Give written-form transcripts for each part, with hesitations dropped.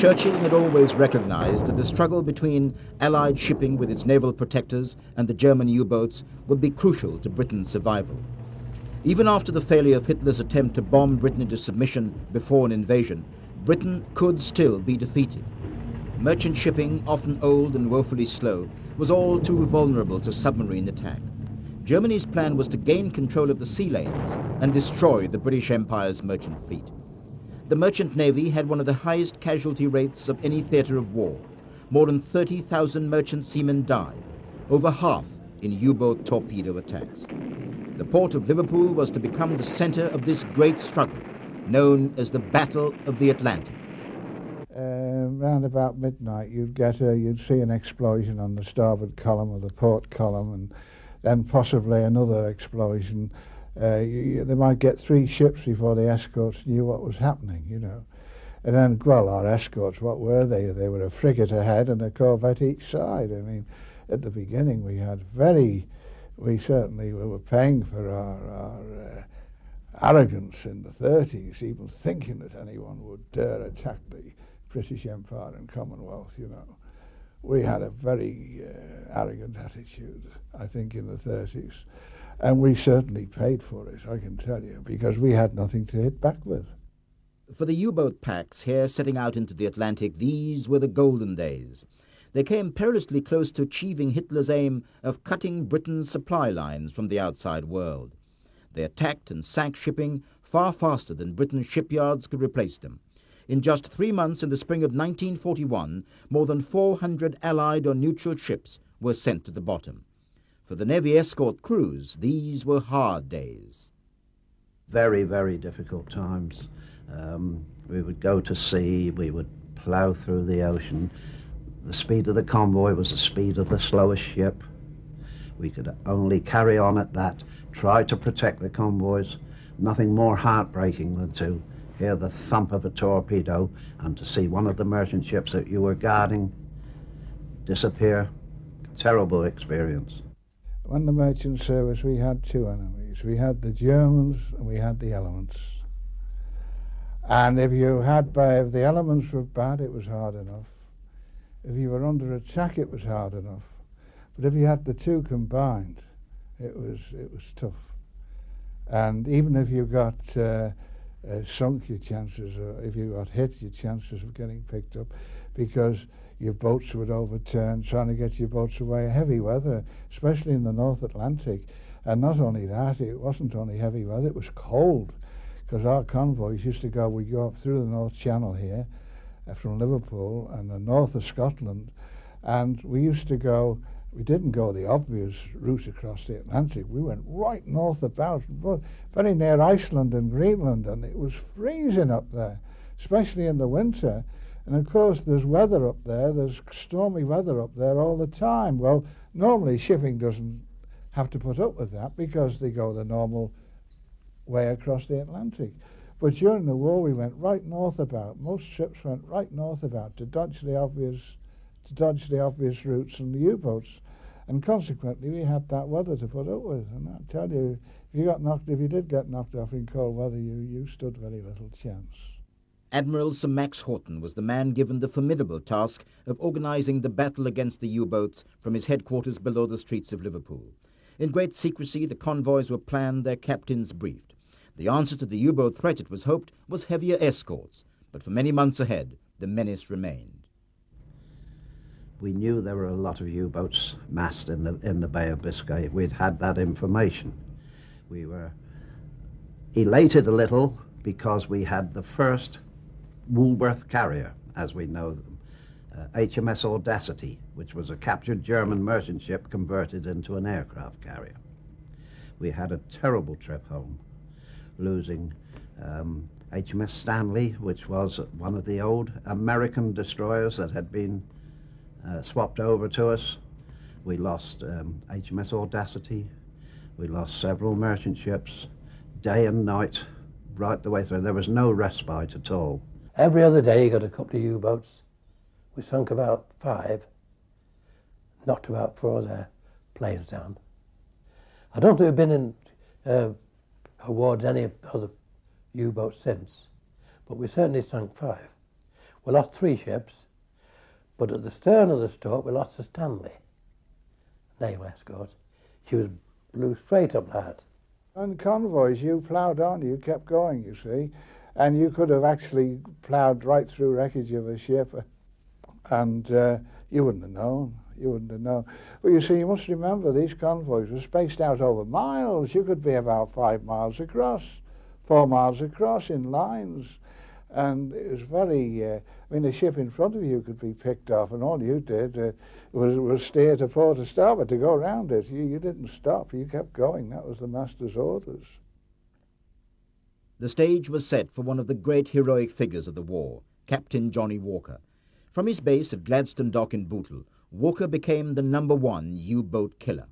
Churchill had always recognized that the struggle between Allied shipping with its naval protectors and the German U-boats would be crucial to Britain's survival. Even after the failure of Hitler's attempt to bomb Britain into submission before an invasion, Britain could still be defeated. Merchant shipping, often old and woefully slow, was all too vulnerable to submarine attack. Germany's plan was to gain control of the sea lanes and destroy the British Empire's merchant fleet. The merchant navy had one of the highest casualty rates of any theatre of war. More than 30,000 merchant seamen died, over half in U-boat torpedo attacks. The port of Liverpool was to become the center of this great struggle, known as the Battle of the Atlantic. Round about midnight, you'd see an explosion on the starboard column of the port column, and then possibly another explosion. They might get 3 ships before the escorts knew what was happening, you know. And then, well, our escorts, what were they? They were a frigate ahead and a corvette each side. I mean, at the beginning we certainly were paying for our arrogance in the 30s, even thinking that anyone would dare attack the British Empire and Commonwealth, you know. We had a very arrogant attitude, I think, in the 30s. And we certainly paid for it, I can tell you, because we had nothing to hit back with. For the U-boat packs here setting out into the Atlantic, these were the golden days. They came perilously close to achieving Hitler's aim of cutting Britain's supply lines from the outside world. They attacked and sank shipping far faster than Britain's shipyards could replace them. In just 3 months in the spring of 1941, more than 400 Allied or neutral ships were sent to the bottom. For the Navy escort crews, these were hard days. Very, very difficult times. We would go to sea, we would plough through the ocean. The speed of the convoy was the speed of the slowest ship. We could only carry on at that, try to protect the convoys. Nothing more heartbreaking than to hear the thump of a torpedo and to see one of the merchant ships that you were guarding disappear. Terrible experience. On the merchant service, we had 2 enemies. We had the Germans and we had the elements. And if the elements were bad, it was hard enough. If you were under attack, it was hard enough. But if you had the 2 combined, it was tough. And even if you got sunk, your chances, or if you got hit, your chances of getting picked up, because your boats would overturn trying to get your boats away. Heavy weather, especially in the North Atlantic. And not only that, it wasn't only heavy weather, it was cold, because our convoys used to we'd go up through the North Channel here from Liverpool and the north of Scotland, and we didn't go the obvious route across the Atlantic. We went right north about, very near Iceland and Greenland, and it was freezing up there, especially in the winter. And of course there's weather up there, there's stormy weather up there all the time. Well, normally shipping doesn't have to put up with that because they go the normal way across the Atlantic. But during the war we went right north about. Most ships went right north about to dodge the obvious routes and the U-boats. And consequently we had that weather to put up with. And I tell you, if you did get knocked off in cold weather, you stood very little chance. Admiral Sir Max Horton was the man given the formidable task of organizing the battle against the U-boats from his headquarters below the streets of Liverpool. In great secrecy, the convoys were planned, their captains briefed. The answer to the U-boat threat, it was hoped, was heavier escorts, but for many months ahead, the menace remained. We knew there were a lot of U-boats massed in the Bay of Biscay. We'd had that information. We were elated a little because we had the first Woolworth carrier, as we know them, HMS Audacity, which was a captured German merchant ship converted into an aircraft carrier. We had a terrible trip home, losing HMS Stanley, which was one of the old American destroyers that had been swapped over to us. We lost HMS Audacity. We lost several merchant ships, day and night, right the way through. There was no respite at all. Every other day you got a couple of U-boats. We sunk about 5, knocked about 4 of their planes down. I don't think we've been awarded any other U-boats since, but we certainly sunk 5. We lost 3 ships, but at the stern of the Stoke we lost the Stanley, naval escort. She was blew straight up that. On convoys, you ploughed on, you kept going, you see, and you could have actually ploughed right through wreckage of a ship, and you wouldn't have known. You wouldn't have known. But you see, you must remember these convoys were spaced out over miles. You could be about 5 miles across, 4 miles across in lines, and it was very. I mean, the ship in front of you could be picked off, and all you did was steer to port or starboard to go around it. You didn't stop. You kept going. That was the master's orders. The stage was set for one of the great heroic figures of the war, Captain Johnny Walker. From his base at Gladstone Dock in Bootle, Walker became the #1 U-boat killer.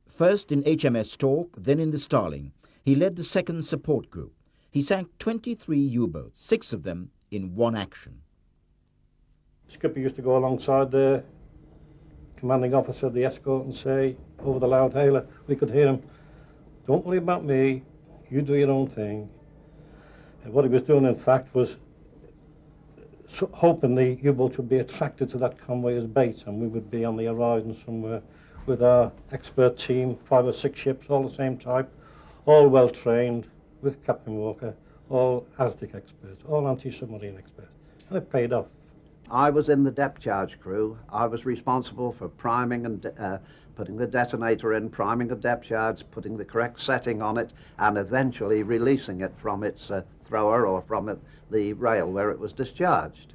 First in HMS Stork, then in the Starling, he led the 2nd Support Group. He sank 23 U-boats, 6 of them in one action. Skipper used to go alongside the commanding officer of the escort and say, over the loud hailer, we could hear him, "Don't worry about me, you do your own thing." And what he was doing, in fact, was hoping the U-boats would be attracted to that convoy as bait, and we would be on the horizon somewhere with our expert team, 5 or 6 ships, all the same type, all well trained, with Captain Walker, all ASDIC experts, all anti-submarine experts, and it paid off. I was in the depth charge crew. I was responsible for priming and putting the detonator in, priming the depth charge, putting the correct setting on it, and eventually releasing it from its thrower or from the rail where it was discharged.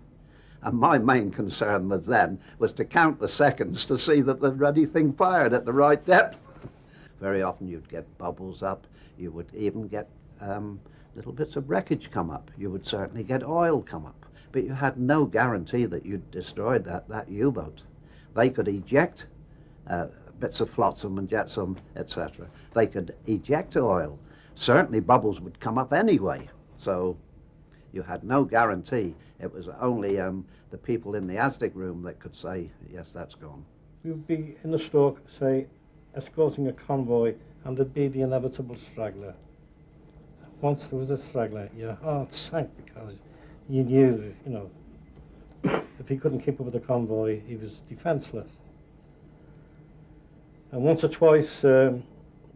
And my main concern was to count the seconds to see that the ruddy thing fired at the right depth. Very often you'd get bubbles up. You would even get little bits of wreckage come up. You would certainly get oil come up. But you had no guarantee that you'd destroyed that U-boat. They could eject bits of flotsam and jetsam, etc. They could eject oil. Certainly bubbles would come up anyway. So you had no guarantee. It was only the people in the ASDIC room that could say, yes, that's gone. We would be in the Stoke, say, escorting a convoy, and there'd be the inevitable straggler. Once there was a straggler, your heart sank because you knew, you know, if he couldn't keep up with the convoy, he was defenceless. And once or twice,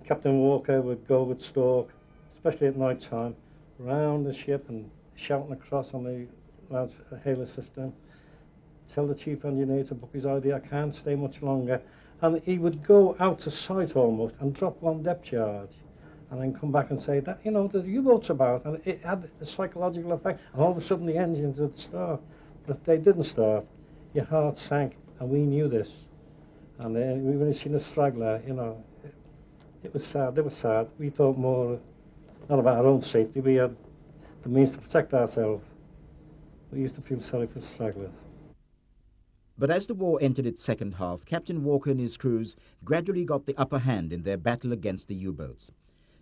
Captain Walker would go with Stork, especially at night time, round the ship and shouting across on the loud hailer system, tell the chief engineer to book his ID, I can't stay much longer. And he would go out of sight almost and drop 1 depth charge and then come back and say that, you know, the U-boat's about, and it had a psychological effect, and all of a sudden the engines would start. But if they didn't start, your heart sank, and we knew this. And when we seen a straggler, you know, it was sad, it was sad. We thought more, not about our own safety, we had the means to protect ourselves. We used to feel sorry for stragglers. But as the war entered its second half, Captain Walker and his crews gradually got the upper hand in their battle against the U-boats.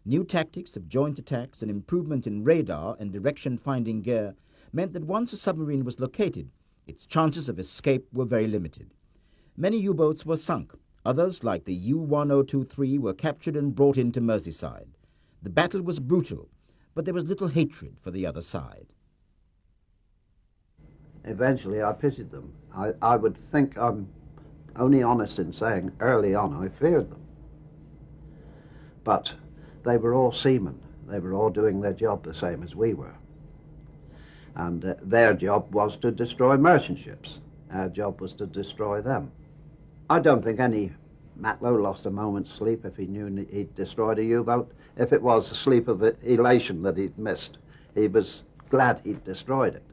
New tactics of joint attacks and improvement in radar and direction-finding gear meant that once a submarine was located, its chances of escape were very limited. Many U-boats were sunk. Others, like the U-1023, were captured and brought into Merseyside. The battle was brutal, but there was little hatred for the other side. Eventually I pitied them. I would think I'm only honest in saying early on I feared them. But they were all seamen. They were all doing their job the same as we were. And their job was to destroy merchant ships. Our job was to destroy them. I don't think any Matlow lost a moment's sleep if he knew he'd destroyed a U-boat. If it was a sleep of elation that he'd missed, he was glad he'd destroyed it.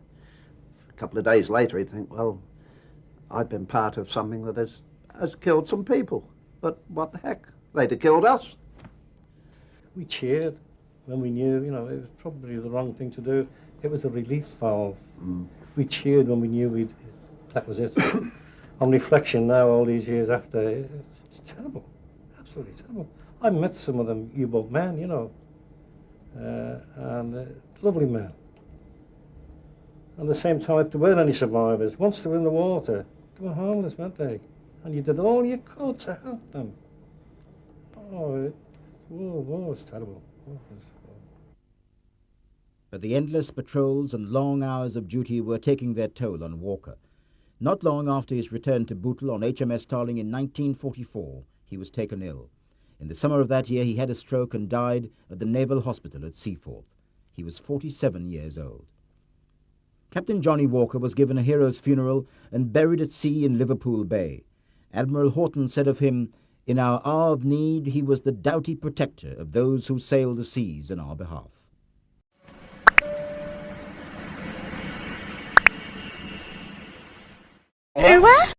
A couple of days later he'd think, well, I've been part of something that has killed some people. But what the heck? They'd have killed us. We cheered when we knew, you know, it was probably the wrong thing to do. It was a relief valve. We cheered when we knew that was it. On reflection now, all these years after, it's terrible, absolutely terrible. I met some of them U-boat men, you know, and lovely men. At the same time, if there weren't any survivors, once they were in the water, they were harmless, weren't they? And you did all you could to help them. Oh, war was terrible. But the endless patrols and long hours of duty were taking their toll on Walker. Not long after his return to Bootle on HMS Starling in 1944, he was taken ill. In the summer of that year, he had a stroke and died at the Naval Hospital at Seaforth. He was 47 years old. Captain Johnny Walker was given a hero's funeral and buried at sea in Liverpool Bay. Admiral Horton said of him, "In our hour of need, he was the doughty protector of those who sailed the seas in our behalf." Where?